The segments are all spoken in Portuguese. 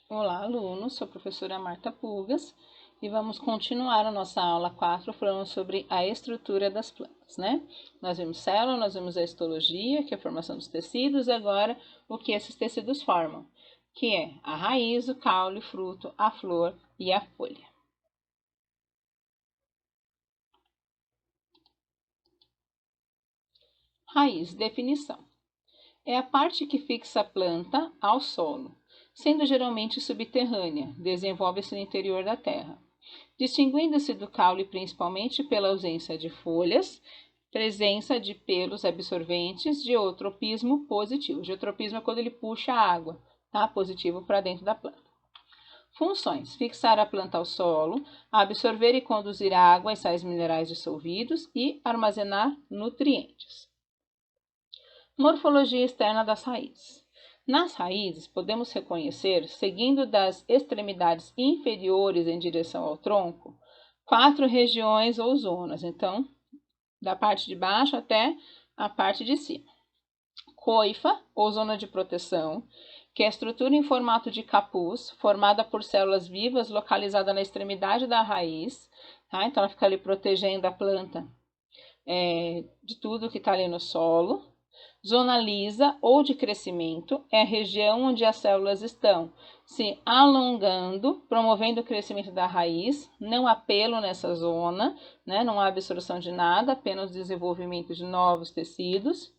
Olá, alunos. Sou a professora Marta Pugas e vamos continuar a nossa aula 4 falando sobre a estrutura das plantas, né? Nós vimos célula, nós vimos a histologia, que é a formação dos tecidos, e agora o que esses tecidos formam, que é a raiz, o caule, o fruto, a flor e a folha. Raiz, definição. É a parte que fixa a planta ao solo, sendo geralmente subterrânea, desenvolve-se no interior da terra, distinguindo-se do caule principalmente pela ausência de folhas, presença de pelos absorventes, geotropismo positivo. Geotropismo é quando ele puxa a água, tá? Positivo para dentro da planta. Funções: fixar a planta ao solo, absorver e conduzir água e sais minerais dissolvidos e armazenar nutrientes. Morfologia externa das raízes. Nas raízes, podemos reconhecer, seguindo das extremidades inferiores em direção ao tronco, 4 regiões ou zonas. Então, da parte de baixo até a parte de cima. Coifa, ou zona de proteção, que é a estrutura em formato de capuz, formada por células vivas localizada na extremidade da raiz. Tá? Então, ela fica ali protegendo a planta de tudo que está ali no solo. Zona lisa ou de crescimento é a região onde as células estão se alongando, promovendo o crescimento da raiz. Não há pelo nessa zona, né? Não há absorção de nada, apenas desenvolvimento de novos tecidos.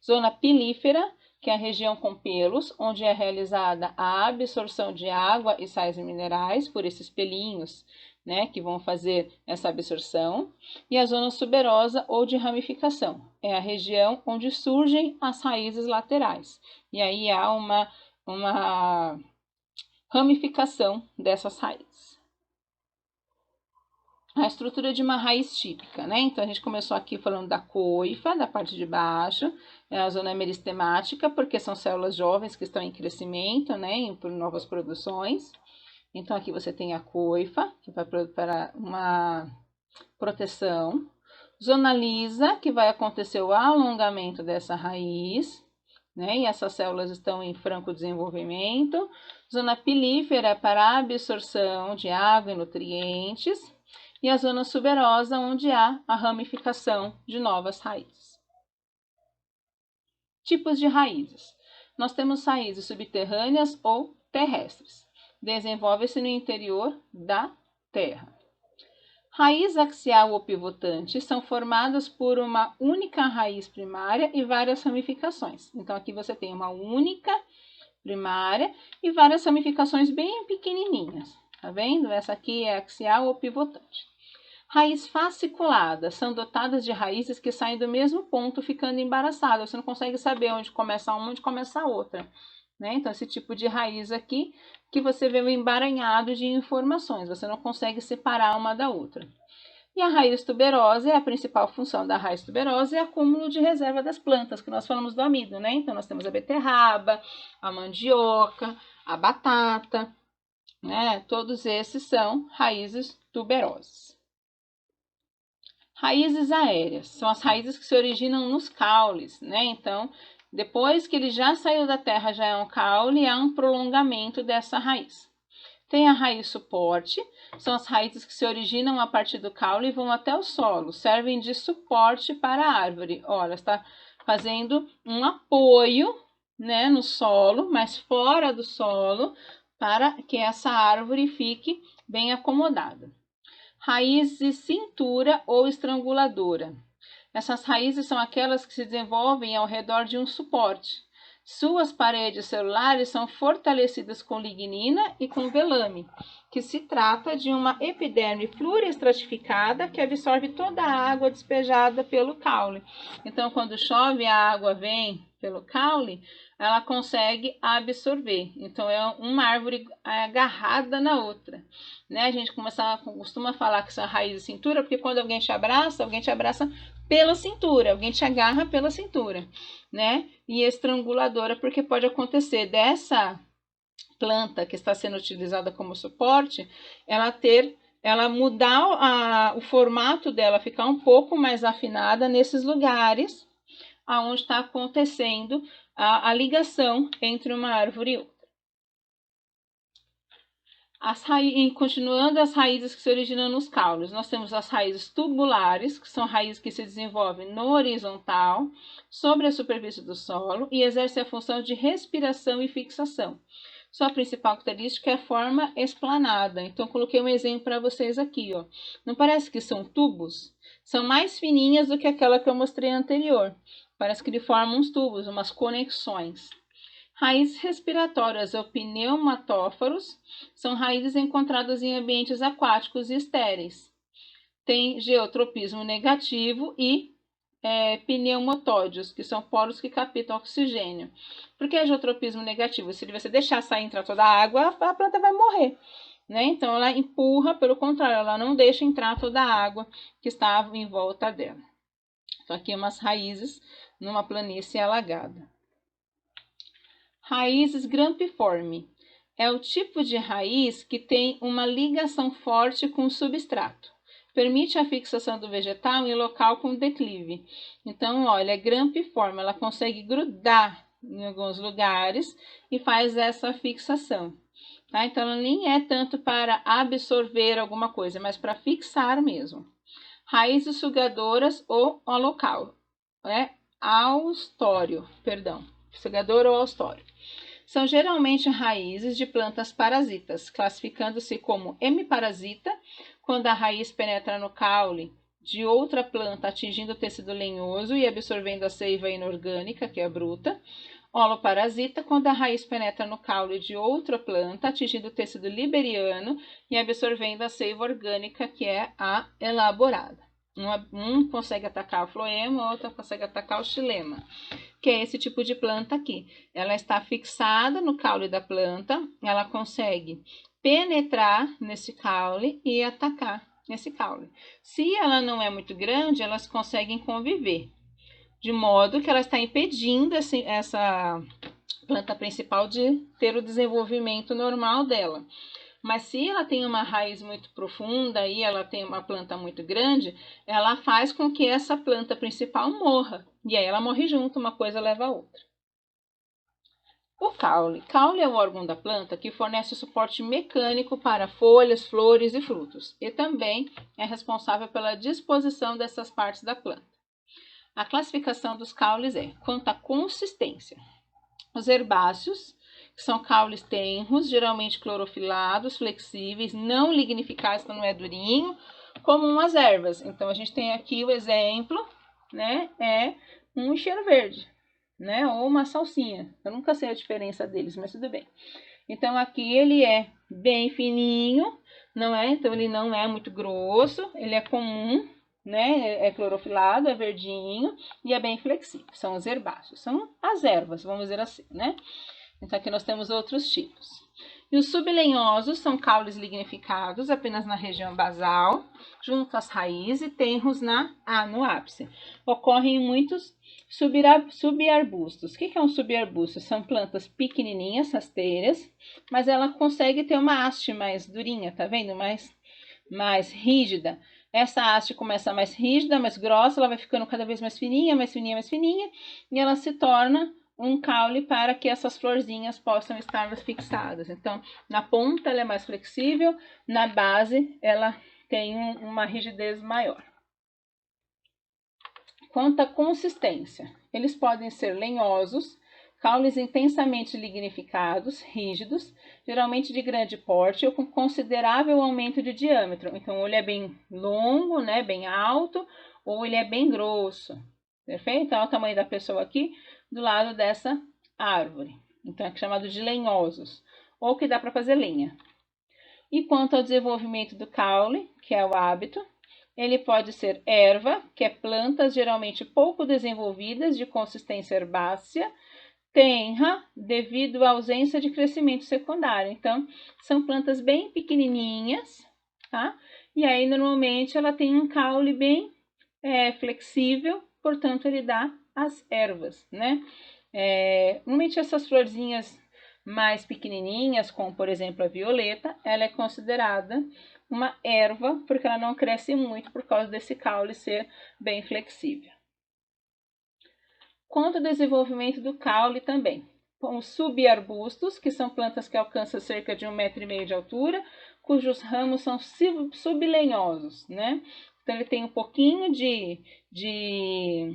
Zona pilífera, que é a região com pelos, onde é realizada a absorção de água e sais minerais por esses pelinhos, né, que vão fazer essa absorção. E a zona suberosa ou de ramificação é a região onde surgem as raízes laterais. E aí há uma ramificação dessas raízes. A estrutura de uma raiz típica, né? Então, a gente começou aqui falando da coifa, da parte de baixo, é a zona meristemática, porque são células jovens que estão em crescimento, né, por novas produções. Então, aqui você tem a coifa, que vai para uma proteção. Zona lisa, que vai acontecer o alongamento dessa raiz, né? E essas células estão em franco desenvolvimento. Zona pilífera, para a absorção de água e nutrientes. E a zona suberosa, onde há a ramificação de novas raízes. Tipos de raízes. Nós temos raízes subterrâneas ou terrestres. Desenvolve-se no interior da terra. Raiz axial ou pivotante são formadas por uma única raiz primária e várias ramificações. Então, aqui você tem uma única primária e várias ramificações bem pequenininhas. Tá vendo? Essa aqui é axial ou pivotante. Raiz fasciculada são dotadas de raízes que saem do mesmo ponto, ficando embaraçadas. Você não consegue saber onde começa uma e onde começa a outra. Né? Então, esse tipo de raiz aqui, que você vê um emaranhado de informações, você não consegue separar uma da outra. E a raiz tuberosa, a principal função da raiz tuberosa é acúmulo de reserva das plantas, que nós falamos do amido, né? Então, nós temos a beterraba, a mandioca, a batata, né? Todos esses são raízes tuberosas. Raízes aéreas são as raízes que se originam nos caules, né? Então, depois que ele já saiu da terra, já é um caule, há um prolongamento dessa raiz. Tem a raiz suporte, são as raízes que se originam a partir do caule e vão até o solo, servem de suporte para a árvore. Olha, está fazendo um apoio, né, no solo, mas fora do solo, para que essa árvore fique bem acomodada. Raízes cintura ou estranguladora. Essas raízes são aquelas que se desenvolvem ao redor de um suporte. Suas paredes celulares são fortalecidas com lignina e com velame, que se trata de uma epiderme pluriestratificada que absorve toda a água despejada pelo caule. Então, quando chove, a água vem pelo caule, ela consegue absorver. Então, é uma árvore agarrada na outra. Né? A gente costuma falar que essa raiz de cintura, porque quando alguém te abraça pela cintura, alguém te agarra pela cintura, né? E estranguladora, porque pode acontecer dessa planta que está sendo utilizada como suporte, ela mudar o formato dela, ficar um pouco mais afinada nesses lugares aonde está acontecendo a ligação entre uma árvore e outra. Continuando as raízes que se originam nos caules, nós temos as raízes tubulares, que são raízes que se desenvolvem no horizontal, sobre a superfície do solo e exercem a função de respiração e fixação. Sua principal característica é a forma esplanada. Então, coloquei um exemplo para vocês aqui, ó. Não parece que são tubos? São mais fininhas do que aquela que eu mostrei anterior. Parece que ele forma uns tubos, umas conexões. Raízes respiratórias ou pneumatóforos são raízes encontradas em ambientes aquáticos e estéreis. Tem geotropismo negativo e pneumatódios, que são poros que captam oxigênio. Por que geotropismo negativo? Se você deixar sair entrar toda a água, a planta vai morrer. Né? Então, ela empurra, pelo contrário, ela não deixa entrar toda a água que estava em volta dela. Então, aqui umas raízes numa planície alagada. Raízes grampiforme. É o tipo de raiz que tem uma ligação forte com o substrato. Permite a fixação do vegetal em local com declive. Então, olha, é grampiforme, ela consegue grudar em alguns lugares e faz essa fixação. Tá? Então, ela nem é tanto para absorver alguma coisa, mas para fixar mesmo. Raízes sugadoras ou alocal. Austóreo, perdão. Sugador ou austóreo. São geralmente raízes de plantas parasitas, classificando-se como hemiparasita, quando a raiz penetra no caule de outra planta, atingindo o tecido lenhoso e absorvendo a seiva inorgânica, que é a bruta. Holoparasita, quando a raiz penetra no caule de outra planta, atingindo o tecido liberiano e absorvendo a seiva orgânica, que é a elaborada. Um consegue atacar o floema, o outro consegue atacar o xilema, que é esse tipo de planta aqui. Ela está fixada no caule da planta, ela consegue penetrar nesse caule e atacar nesse caule. Se ela não é muito grande, elas conseguem conviver, de modo que ela está impedindo essa planta principal de ter o desenvolvimento normal dela. Mas se ela tem uma raiz muito profunda e ela tem uma planta muito grande, ela faz com que essa planta principal morra. E aí ela morre junto, uma coisa leva a outra. O caule. Caule é o órgão da planta que fornece o suporte mecânico para folhas, flores e frutos. E também é responsável pela disposição dessas partes da planta. A classificação dos caules é quanto à consistência. Os herbáceos, que são caules tenros, geralmente clorofilados, flexíveis, não lignificados, então não é durinho, como as ervas. Então, a gente tem aqui o exemplo, né, é um cheiro verde, né, ou uma salsinha. Eu nunca sei a diferença deles, mas tudo bem. Então, aqui ele é bem fininho, não é? Então, ele não é muito grosso, ele é comum, né? É clorofilado, é verdinho e é bem flexível. São os herbáceos, são as ervas, vamos dizer assim, né? Então, aqui nós temos outros tipos. E os sublenhosos são caules lignificados apenas na região basal, junto às raízes e tenros no ápice. Ocorrem em muitos subarbustos. O que é um subarbusto? São plantas pequenininhas, rasteiras, mas ela consegue ter uma haste mais durinha, tá vendo? Mais rígida. Essa haste começa mais rígida, mais grossa, ela vai ficando cada vez mais fininha, mais fininha, mais fininha, e ela se torna um caule para que essas florzinhas possam estar fixadas. Então, na ponta ela é mais flexível, na base ela tem uma rigidez maior. Quanto à consistência, eles podem ser lenhosos, caules intensamente lignificados, rígidos, geralmente de grande porte ou com considerável aumento de diâmetro. Então, ou ele é bem longo, né, bem alto, ou ele é bem grosso. Perfeito? Então, é o tamanho da pessoa aqui do lado dessa árvore. Então, é chamado de lenhosos, ou que dá para fazer lenha. E quanto ao desenvolvimento do caule, que é o hábito, ele pode ser erva, que é plantas geralmente pouco desenvolvidas, de consistência herbácea, tenra, devido à ausência de crescimento secundário. Então, são plantas bem pequenininhas, tá? E aí, normalmente, ela tem um caule bem flexível, portanto, ele dá as ervas, né? Normalmente, essas florzinhas mais pequenininhas, como, por exemplo, a violeta, ela é considerada uma erva, porque ela não cresce muito por causa desse caule ser bem flexível. Quanto ao desenvolvimento do caule também. os subarbustos, que são plantas que alcançam cerca de 1,5 m de altura, cujos ramos são sublenhosos, né? Então, ele tem um pouquinho de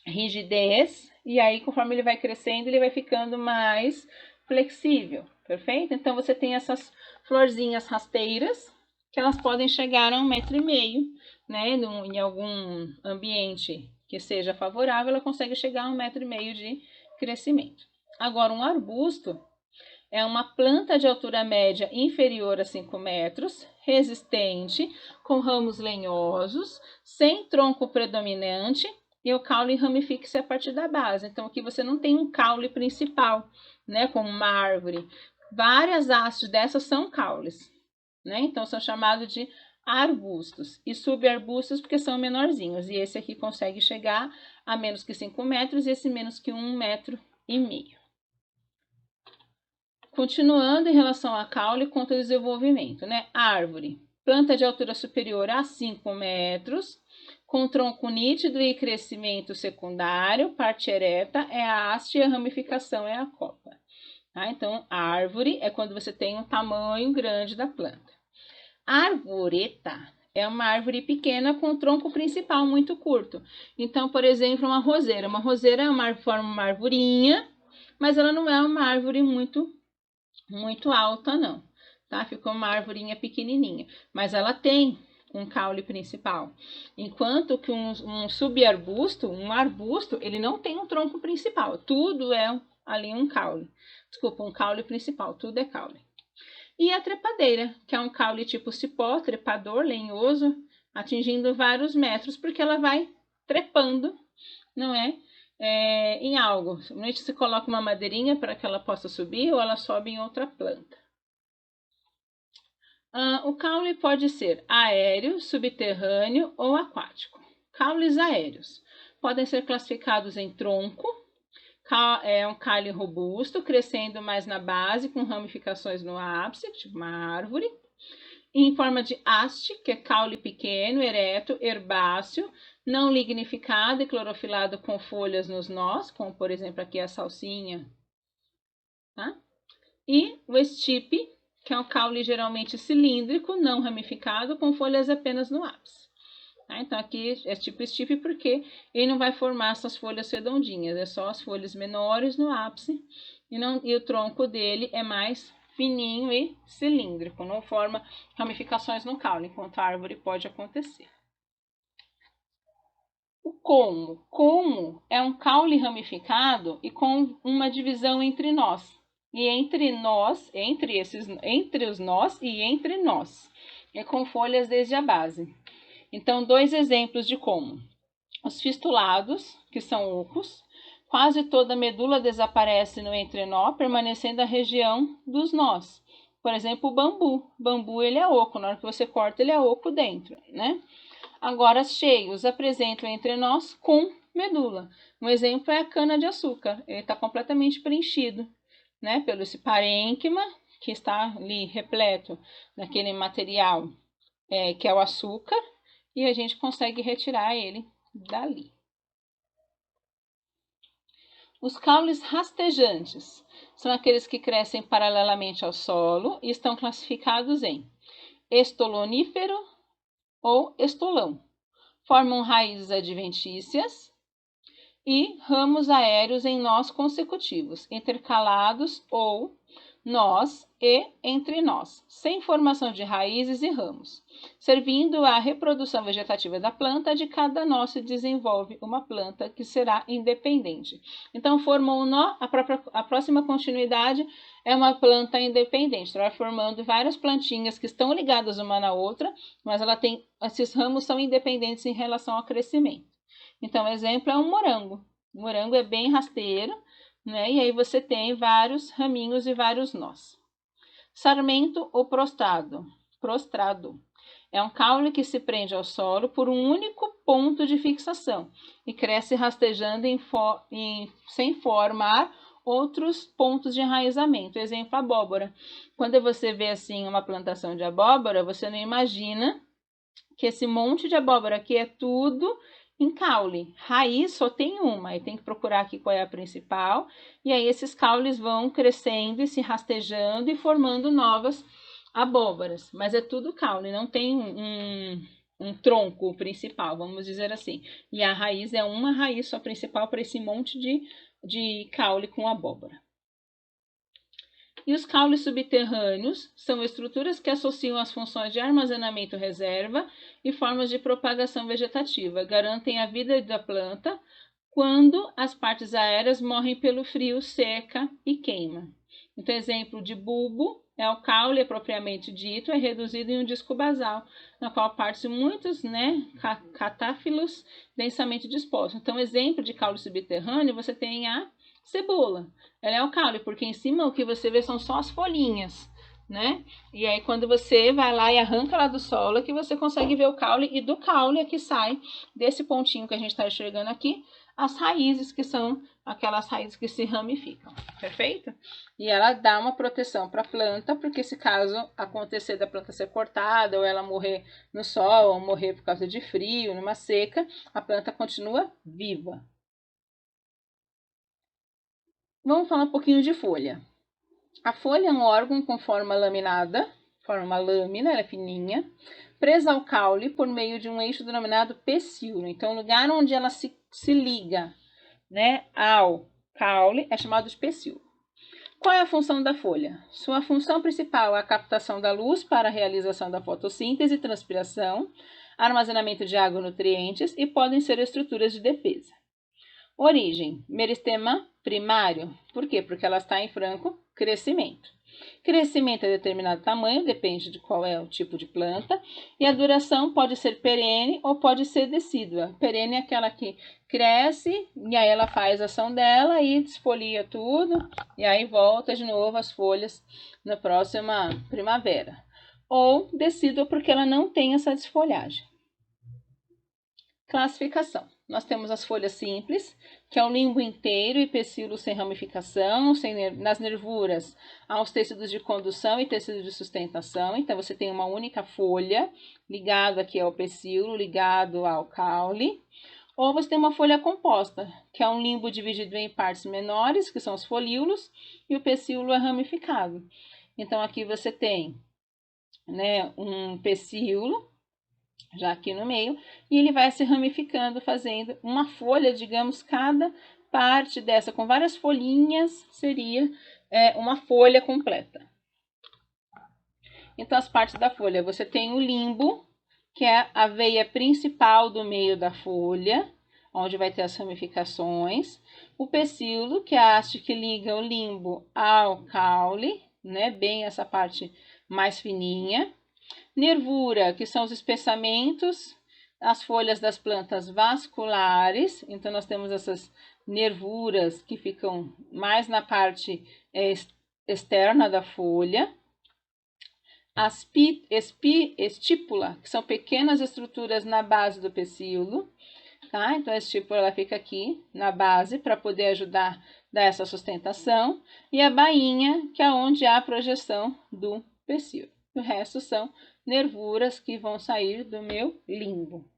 rigidez, e aí, conforme ele vai crescendo, ele vai ficando mais flexível, perfeito? Então, você tem essas florzinhas rasteiras, que elas podem chegar a 1,5 m, né? Em algum ambiente que seja favorável, ela consegue chegar a 1,5 m de crescimento. Agora, um arbusto é uma planta de altura média inferior a 5 metros, resistente, com ramos lenhosos, sem tronco predominante, e o caule ramifica-se a partir da base. Então, aqui você não tem um caule principal, né, como uma árvore. Várias hastes dessas são caules, né? Então, são chamados de arbustos e subarbustos porque são menorzinhos. E esse aqui consegue chegar a menos que 5 metros e esse menos que 1,5 m. Continuando em relação a caule quanto ao desenvolvimento, né? Árvore, planta de altura superior a 5 metros, com tronco nítido e crescimento secundário, parte ereta é a haste e a ramificação é a copa. Tá? Então, árvore é quando você tem um tamanho grande da planta. Arvoreta é uma árvore pequena com o tronco principal muito curto. Então, por exemplo, uma roseira. Uma roseira é forma uma arvorinha, mas ela não é uma árvore muito alta, não, tá? Ficou uma arvorinha pequenininha, mas ela tem um caule principal. Enquanto que um subarbusto, um arbusto, ele não tem um tronco principal, tudo é ali um caule. Desculpa, um caule principal, tudo é caule. E a trepadeira, que é um caule tipo cipó, trepador, lenhoso, atingindo vários metros, porque ela vai trepando, não é? Em algo. Normalmente se coloca uma madeirinha para que ela possa subir ou ela sobe em outra planta. O caule pode ser aéreo, subterrâneo ou aquático. Caules aéreos podem ser classificados em tronco, é um caule robusto, crescendo mais na base, com ramificações no ápice, tipo uma árvore. Em forma de haste, que é caule pequeno, ereto, herbáceo, não lignificado e clorofilado com folhas nos nós, como por exemplo aqui a salsinha. Tá? E o estipe, que é um caule geralmente cilíndrico, não ramificado, com folhas apenas no ápice. Tá? Então aqui é tipo estipe porque ele não vai formar essas folhas redondinhas, é só as folhas menores no ápice e o tronco dele é mais fininho e cilíndrico, não forma ramificações no caule, enquanto a árvore pode acontecer. O colmo. Colmo é um caule ramificado e com uma divisão entre nós. E entre nós, entre os nós e entre nós. É com folhas desde a base. Então, dois exemplos de colmo. Os fistulados, que são ocos. Quase toda a medula desaparece no entrenó, permanecendo a região dos nós. Por exemplo, o bambu. O bambu, ele é oco. Na hora que você corta, ele é oco dentro, né? Agora, cheios apresentam entre nós com medula. Um exemplo é a cana-de-açúcar. Ele está completamente preenchido, né, pelo esse parênquima, que está ali repleto daquele material que é o açúcar, e a gente consegue retirar ele dali. Os caules rastejantes são aqueles que crescem paralelamente ao solo e estão classificados em estolonífero ou estolão. Formam raízes adventícias e ramos aéreos em nós consecutivos, intercalados ou nós e entre nós, sem formação de raízes e ramos, servindo à reprodução vegetativa da planta. De cada nó se desenvolve uma planta que será independente. Então, formou um nó, a próxima continuidade é uma planta independente. Então, vai formando várias plantinhas que estão ligadas uma na outra, mas esses ramos são independentes em relação ao crescimento. Então, exemplo é um morango. O morango é bem rasteiro, né? E aí você tem vários raminhos e vários nós. Sarmento ou prostrado. É um caule que se prende ao solo por um único ponto de fixação e cresce rastejando sem formar outros pontos de enraizamento. Exemplo, abóbora. Quando você vê assim uma plantação de abóbora, você não imagina que esse monte de abóbora aqui é tudo em caule. Raiz só tem uma, aí tem que procurar aqui qual é a principal, e aí esses caules vão crescendo e se rastejando e formando novas abóboras, mas é tudo caule, não tem um tronco principal, vamos dizer assim. E a raiz é uma raiz só principal para esse monte de caule com abóbora. E os caules subterrâneos são estruturas que associam as funções de armazenamento reserva e formas de propagação vegetativa, garantem a vida da planta quando as partes aéreas morrem pelo frio, seca e queima. Então, exemplo de bulbo é o caule propriamente dito, é reduzido em um disco basal, na qual partem muitos catáfilos densamente dispostos. Então, exemplo de caule subterrâneo, você tem a cebola. Ela é o caule, porque em cima o que você vê são só as folhinhas, né? E aí quando você vai lá e arranca lá do solo, é que você consegue ver o caule, e do caule é que sai, desse pontinho que a gente está enxergando aqui, as raízes, que são aquelas raízes que se ramificam, perfeito? E ela dá uma proteção para a planta, porque se caso acontecer da planta ser cortada, ou ela morrer no sol, ou morrer por causa de frio, numa seca, a planta continua viva. Vamos falar um pouquinho de folha. A folha é um órgão com forma laminada, forma uma lâmina, ela é fininha, presa ao caule por meio de um eixo denominado pecíolo. Então, o lugar onde ela se liga, né, ao caule é chamado de pecíolo. Qual é a função da folha? Sua função principal é a captação da luz para a realização da fotossíntese e transpiração, armazenamento de água e nutrientes, e podem ser estruturas de defesa. Origem: meristema primário. Por quê? Porque ela está em franco crescimento. Crescimento é determinado tamanho, depende de qual é o tipo de planta, e a duração pode ser perene ou pode ser decídua. Perene é aquela que cresce e aí ela faz a ação dela e desfolia tudo, e aí volta de novo as folhas na próxima primavera. Ou decídua porque ela não tem essa desfolhagem. Classificação. Nós temos as folhas simples, que é o limbo inteiro e pecíolo sem ramificação, nas nervuras há os tecidos de condução e tecidos de sustentação, então você tem uma única folha, ligado aqui ao pecíolo, ligado ao caule, ou você tem uma folha composta, que é um limbo dividido em partes menores, que são os folíolos, e o pecíolo é ramificado. Então aqui você tem, né, um pecíolo, já aqui no meio, e ele vai se ramificando, fazendo uma folha, digamos, cada parte dessa, com várias folhinhas, seria uma folha completa. Então, as partes da folha, você tem o limbo, que é a veia principal do meio da folha, onde vai ter as ramificações, o pecíolo, que é a haste que liga o limbo ao caule, né, bem essa parte mais fininha, nervura, que são os espessamentos, as folhas das plantas vasculares. Então, nós temos essas nervuras que ficam mais na parte externa da folha. As estípula, que são pequenas estruturas na base do pecíolo. Tá? Então, a estípula ela fica aqui na base para poder ajudar a dar essa sustentação. E a bainha, que é onde há a projeção do pecíolo. O resto são nervuras que vão sair do meu limbo.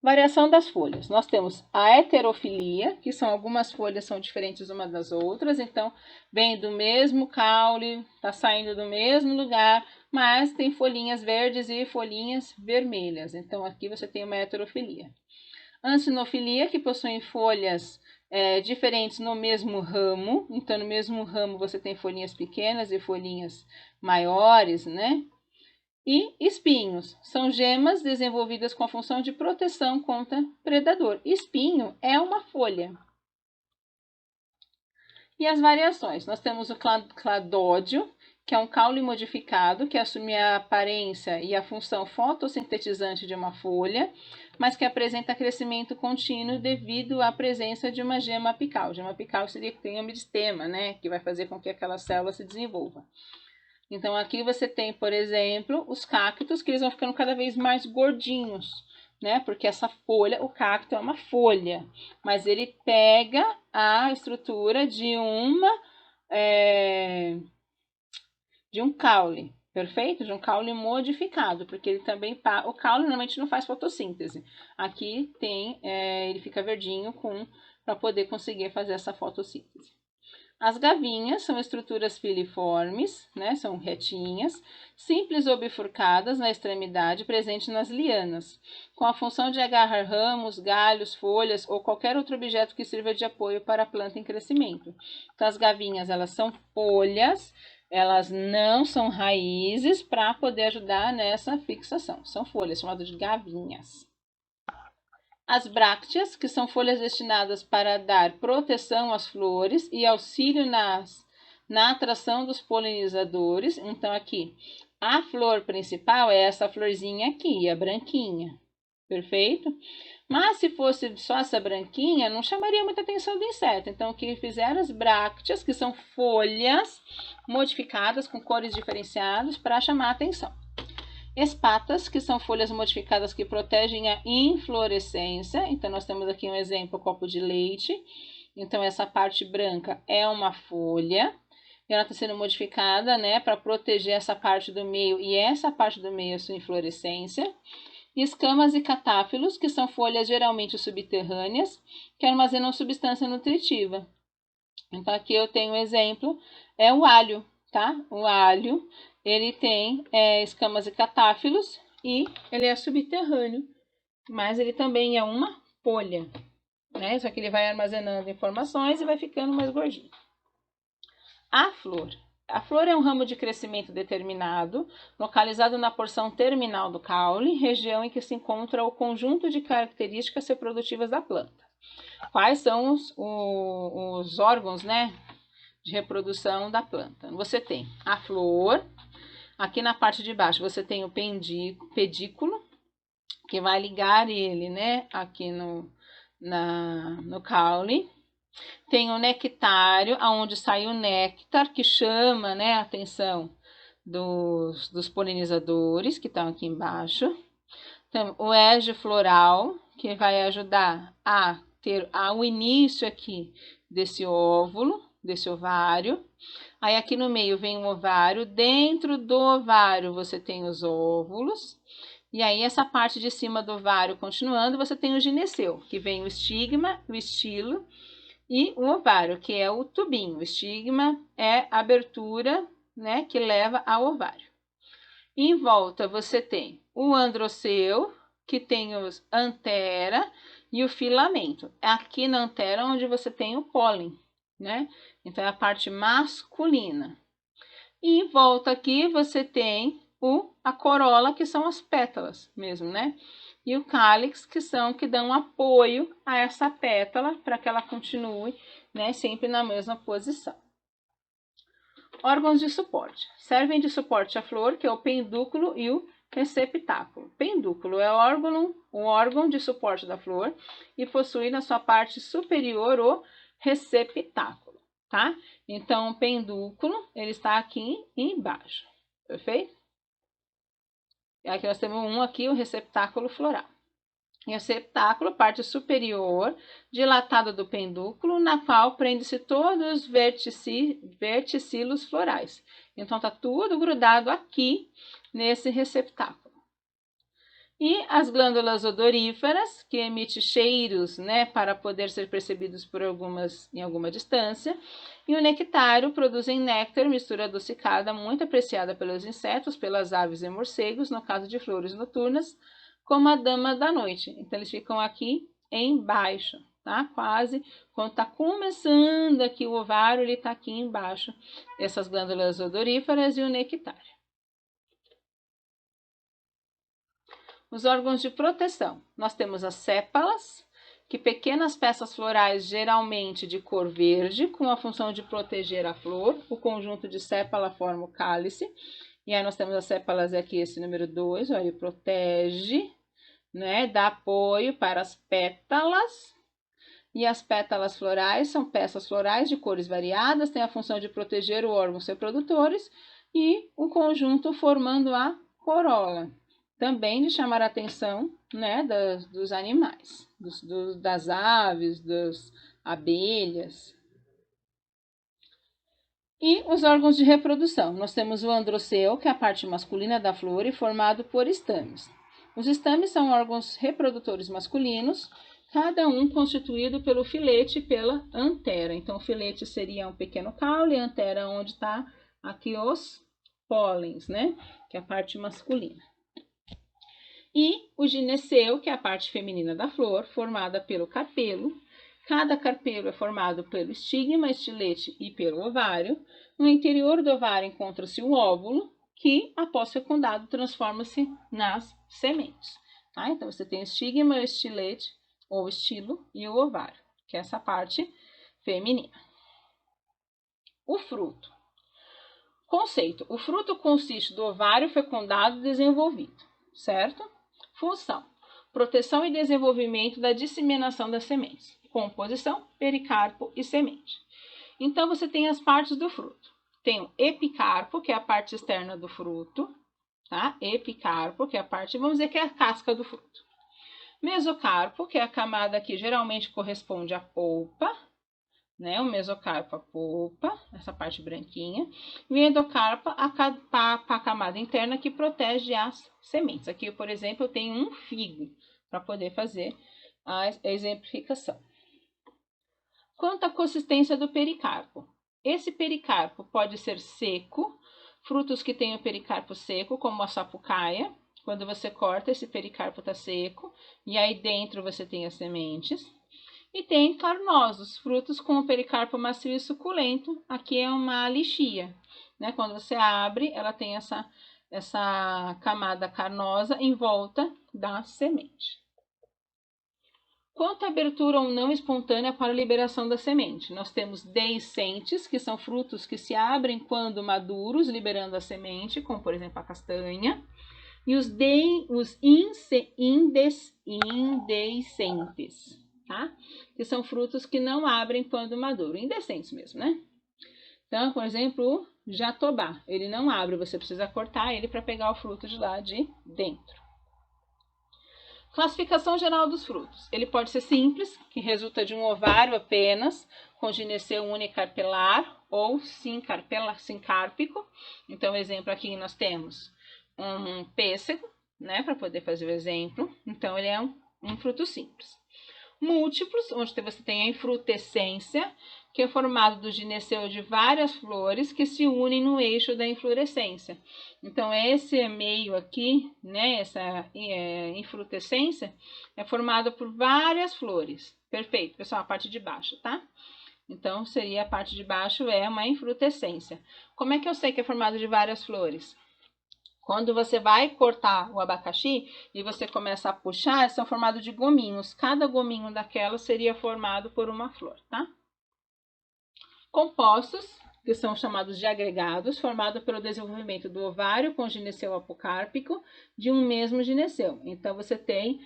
Variação das folhas. Nós temos a heterofilia, que são algumas folhas são diferentes umas das outras, então vem do mesmo caule, está saindo do mesmo lugar, mas tem folhinhas verdes e folhinhas vermelhas. Então aqui você tem uma heterofilia. Ancinofilia, que possuem folhas diferentes no mesmo ramo. Então, no mesmo ramo você tem folhinhas pequenas e folhinhas maiores, né? E espinhos, são gemas desenvolvidas com a função de proteção contra predador. Espinho é uma folha. E as variações, nós temos o cladódio, que é um caule modificado, que assume a aparência e a função fotossintetizante de uma folha, mas que apresenta crescimento contínuo devido à presença de uma gema apical. Gema apical seria que tem um meristema, né, que vai fazer com que aquela célula se desenvolva. Então, aqui você tem, por exemplo, os cactos, que eles vão ficando cada vez mais gordinhos, né? Porque essa folha, o cacto é uma folha, mas ele pega a estrutura de um caule. Perfeito? De um caule modificado, porque ele também o caule normalmente não faz fotossíntese. Aqui tem, ele fica verdinho para poder conseguir fazer essa fotossíntese. As gavinhas são estruturas filiformes, né? São retinhas, simples ou bifurcadas na extremidade, presente nas lianas, com a função de agarrar ramos, galhos, folhas ou qualquer outro objeto que sirva de apoio para a planta em crescimento. Então, as gavinhas, elas são folhas, elas não são raízes para poder ajudar nessa fixação. São folhas, chamadas de gavinhas. As brácteas, que são folhas destinadas para dar proteção às flores e auxílio na atração dos polinizadores. Então, aqui, a flor principal é essa florzinha aqui, a branquinha. Perfeito? Mas se fosse só essa branquinha, não chamaria muita atenção do inseto. Então, o que fizeram as brácteas, que são folhas modificadas com cores diferenciadas para chamar a atenção. Espatas, que são folhas modificadas que protegem a inflorescência. Então, nós temos aqui um exemplo, copo de leite. Então, essa parte branca é uma folha. E ela está sendo modificada, né, para proteger essa parte do meio e essa parte do meio, a sua inflorescência. Escamas e catáfilos, que são folhas geralmente subterrâneas, que armazenam substância nutritiva. Então, aqui eu tenho um exemplo, é o alho, tá? O alho, ele tem escamas e catáfilos e ele é subterrâneo, mas ele também é uma folha, né? Só que ele vai armazenando informações e vai ficando mais gordinho. A flor. A flor é um ramo de crescimento determinado, localizado na porção terminal do caule, região em que se encontra o conjunto de características reprodutivas da planta. Quais são os órgãos, né, de reprodução da planta? Você tem a flor, aqui na parte de baixo você tem o pedículo, que vai ligar ele, né, aqui no caule. Tem o nectário, aonde sai o néctar, que chama, né, a atenção dos polinizadores, que estão aqui embaixo. Então, o ege floral, que vai ajudar a ter o início aqui desse óvulo, desse ovário. Aí aqui no meio vem o ovário, dentro do ovário você tem os óvulos. E aí essa parte de cima do ovário continuando, você tem o gineceu, que vem o estigma, o estilo e o ovário, que é o tubinho. O estigma é a abertura, né, que leva ao ovário. Em volta você tem o androceu, que tem os antera e o filamento. É aqui na antera onde você tem o pólen, né? Então é a parte masculina. E em volta aqui você tem a corola, que são as pétalas mesmo, né? E o cálix, que dão apoio a essa pétala para que ela continue, né, sempre na mesma posição. Órgãos de suporte. Servem de suporte à flor, que é o pendúculo e o receptáculo. Pendúculo é o órgão de suporte da flor e possui na sua parte superior o receptáculo, tá? Então, o pendúculo, ele está aqui embaixo, perfeito? E aqui nós temos aqui, o receptáculo floral. Receptáculo, parte superior, dilatada do pendúculo, na qual prende-se todos os verticilos florais. Então, tá tudo grudado aqui nesse receptáculo. E as glândulas odoríferas, que emitem cheiros, né, para poder ser percebidos em alguma distância. E o nectário produzem néctar, mistura adocicada, muito apreciada pelos insetos, pelas aves e morcegos, no caso de flores noturnas, como a dama da noite. Então, eles ficam aqui embaixo, tá? Quase, quando tá começando aqui o ovário, ele tá aqui embaixo, essas glândulas odoríferas e o nectário. Os órgãos de proteção. Nós temos as sépalas, que pequenas peças florais, geralmente de cor verde, com a função de proteger a flor. O conjunto de sépala forma o cálice. E aí nós temos as sépalas aqui, esse número 2, ó, ele protege, né, dá apoio para as pétalas. E as pétalas florais são peças florais de cores variadas, têm a função de proteger os órgãos reprodutores e o conjunto formando a corola. Também de chamar a atenção, né, dos animais, das aves, das abelhas. E os órgãos de reprodução. Nós temos o androceu, que é a parte masculina da flor e formado por estames. Os estames são órgãos reprodutores masculinos, cada um constituído pelo filete e pela antera. Então, o filete seria um pequeno caule, a antera onde está aqui os pólens, né? Que é a parte masculina. E o gineceu, que é a parte feminina da flor, formada pelo carpelo. Cada carpelo é formado pelo estigma, estilete e pelo ovário. No interior do ovário encontra-se o óvulo, que, após fecundado, transforma-se nas sementes. Tá? Então, você tem o estigma, o estilete, ou estilo, e o ovário, que é essa parte feminina. O fruto. Conceito. O fruto consiste do ovário fecundado e desenvolvido, certo? Função. Proteção e desenvolvimento da disseminação das sementes. Composição, pericarpo e semente. Então, você tem as partes do fruto. Tem o epicarpo, que é a parte externa do fruto, tá? Epicarpo, que é a parte, vamos dizer que é a casca do fruto. Mesocarpo, que é a camada que geralmente corresponde à polpa, né? O mesocarpo, a polpa, essa parte branquinha. E o endocarpo, a camada interna que protege as sementes. Aqui, por exemplo, eu tenho um figo para poder fazer a exemplificação. Quanto à consistência do pericarpo. Esse pericarpo pode ser seco, frutos que têm o pericarpo seco, como a sapucaia. Quando você corta, esse pericarpo está seco, e aí dentro você tem as sementes. E tem carnosos, frutos com o pericarpo macio e suculento. Aqui é uma lixia, né? Quando você abre, ela tem essa camada carnosa em volta da semente. Quanto à abertura ou não espontânea para a liberação da semente, nós temos deiscentes, que são frutos que se abrem quando maduros, liberando a semente, como por exemplo a castanha, e os indeiscentes, tá? Que são frutos que não abrem quando maduro, indecentes mesmo, né? Então, por exemplo, o jatobá, ele não abre, você precisa cortar ele para pegar o fruto de lá de dentro. Classificação geral dos frutos. Ele pode ser simples, que resulta de um ovário apenas, com gineceu unicarpelar ou sincárpico. Então, exemplo aqui nós temos um pêssego, né, para poder fazer o exemplo. Então, ele é um fruto simples. Múltiplos, onde você tem a infrutescência, que é formado do gineceu de várias flores que se unem no eixo da inflorescência. Então, esse meio aqui, né, essa infrutescência, é formado por várias flores. Perfeito, pessoal, a parte de baixo, tá? Então, seria a parte de baixo é uma infrutescência. Como é que eu sei que é formado de várias flores? Quando você vai cortar o abacaxi e você começa a puxar, são formados de gominhos. Cada gominho daquela seria formado por uma flor, tá? Compostos, que são chamados de agregados, formados pelo desenvolvimento do ovário com gineceu apocárpico de um mesmo gineceu. Então, você tem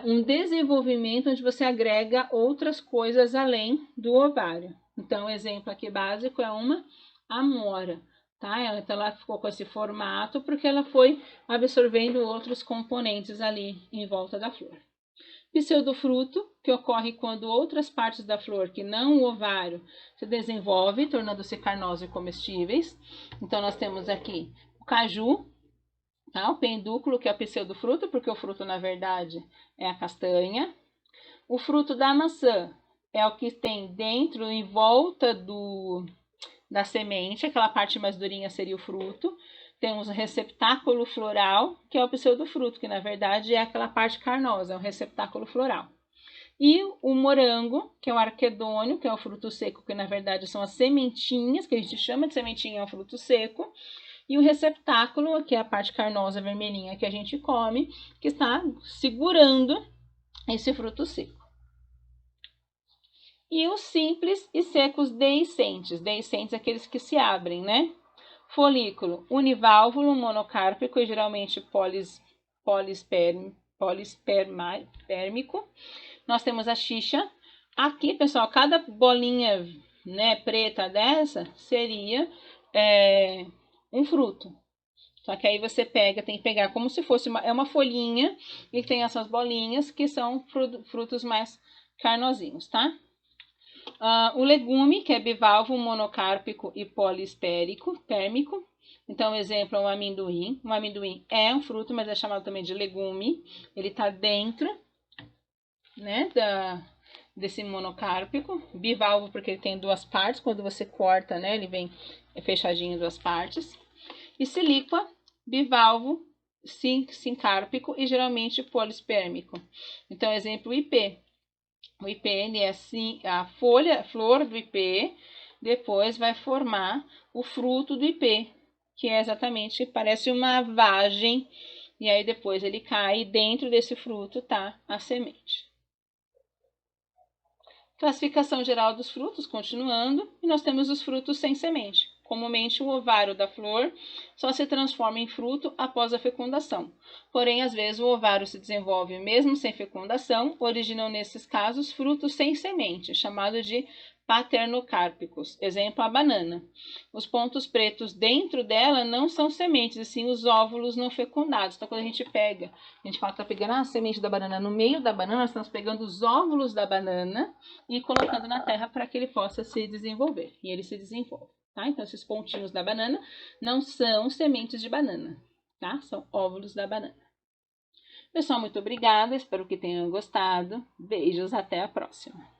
um desenvolvimento onde você agrega outras coisas além do ovário. Então, o exemplo aqui básico é uma amora. Tá? Então, ela ficou com esse formato porque ela foi absorvendo outros componentes ali em volta da flor. Pseudofruto, que ocorre quando outras partes da flor, que não o ovário, se desenvolvem, tornando-se carnosos e comestíveis. Então, nós temos aqui o caju, tá? O pendúculo, que é o pseudofruto, porque o fruto, na verdade, é a castanha. O fruto da maçã é o que tem dentro, em volta da semente, aquela parte mais durinha seria o fruto. Temos o receptáculo floral, que é o pseudofruto, que na verdade é aquela parte carnosa, é um receptáculo floral. E o morango, que é o arquedônio, que é o fruto seco, que na verdade são as sementinhas, que a gente chama de sementinha, é o fruto seco. E o receptáculo, que é a parte carnosa vermelhinha que a gente come, que está segurando esse fruto seco. E os simples e secos deiscentes. Deiscentes aqueles que se abrem, né? Folículo univálvulo, monocárpico e geralmente polispermíco. Nós temos a xixa. Aqui, pessoal, cada bolinha, né, preta dessa seria um fruto. Só que aí você pega, tem que pegar como se fosse uma folhinha e tem essas bolinhas que são frutos mais carnosinhos, tá? O legume, que é bivalvo, monocárpico e poliespérico, térmico. Então, exemplo é o amendoim. O amendoim é um fruto, mas é chamado também de legume. Ele está dentro, né, desse monocárpico. Bivalvo, porque ele tem duas partes. Quando você corta, né, ele vem fechadinho em duas partes. E silíqua, bivalvo, sincárpico e geralmente poliespérmico. Então, exemplo, o ipê. O ipê, ele é assim, a flor do ipê, depois vai formar o fruto do ipê, que é exatamente, parece uma vagem, e aí depois ele cai, e dentro desse fruto tá a semente. Classificação geral dos frutos, continuando, e nós temos os frutos sem semente. Comumente, o ovário da flor só se transforma em fruto após a fecundação. Porém, às vezes, o ovário se desenvolve mesmo sem fecundação, originam, nesses casos, frutos sem semente, chamados de paternocárpicos. Exemplo, a banana. Os pontos pretos dentro dela não são sementes, e sim os óvulos não fecundados. Então, quando a gente pega, a gente fala que está pegando a semente da banana no meio da banana, nós estamos pegando os óvulos da banana e colocando na terra para que ele possa se desenvolver. E ele se desenvolve. Tá? Então, esses pontinhos da banana não são sementes de banana, tá? São óvulos da banana. Pessoal, muito obrigada. Espero que tenham gostado. Beijos, até a próxima.